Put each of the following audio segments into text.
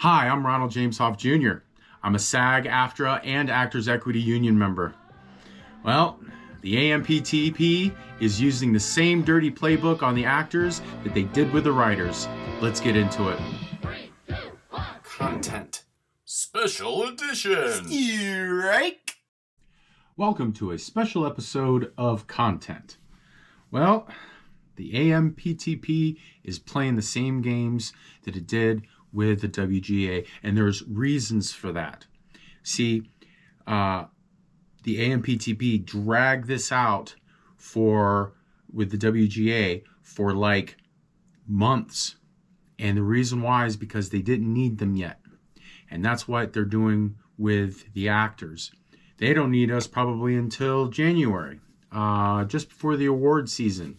Hi, I'm Ronald James Hoff Jr. I'm a SAG, AFTRA, and Actors Equity Union member. Well, the AMPTP is using the same dirty playbook on the actors that they did with the writers. Let's get into it. Content. Special edition. Right? Welcome to a special episode of Content. Well, the AMPTP is playing the same games that it did with the WGA, and there's reasons for that. See, the AMPTP dragged this out with the WGA for like months, and the reason why is because they didn't need them yet, and that's what they're doing with the actors. They don't need us probably until January, just before the award season,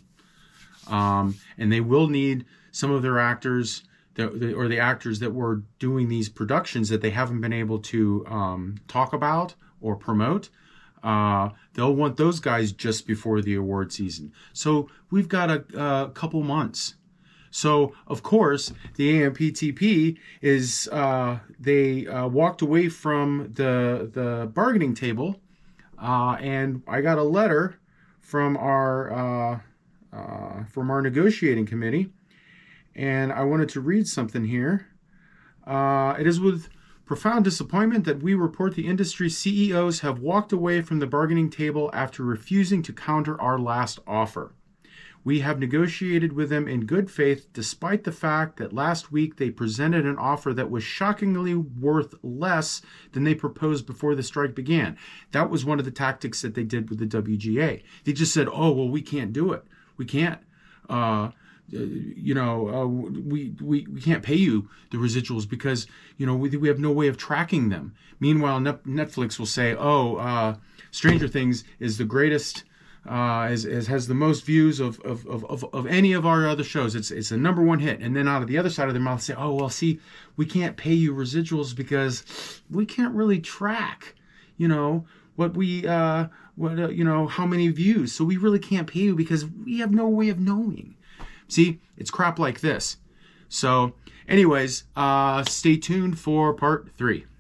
and they will need some of their actors or the actors that were doing these productions that they haven't been able to talk about or promote. They'll want those guys just before the award season. So we've got a couple months. So, of course, the AMPTP is, they walked away from the bargaining table, and I got a letter from our negotiating committee, and I wanted to read something here. It is with profound disappointment that we report the industry CEOs have walked away from the bargaining table after refusing to counter our last offer. We have negotiated with them in good faith, despite the fact that last week they presented an offer that was shockingly worth less than they proposed before the strike began. That was one of the tactics that they did with the WGA. They just said, "Oh, well, we can't do it. We can't. We can't pay you the residuals because, we have no way of tracking them." Meanwhile, Netflix will say, Stranger Things is the greatest, has the most views of any of our other shows. It's a number one hit. And then out of the other side of their mouth say, "Oh, well, see, we can't pay you residuals because we can't really track, what we, how many views. So we really can't pay you because we have no way of knowing." See, it's crap like this. So anyways, stay tuned for part 3.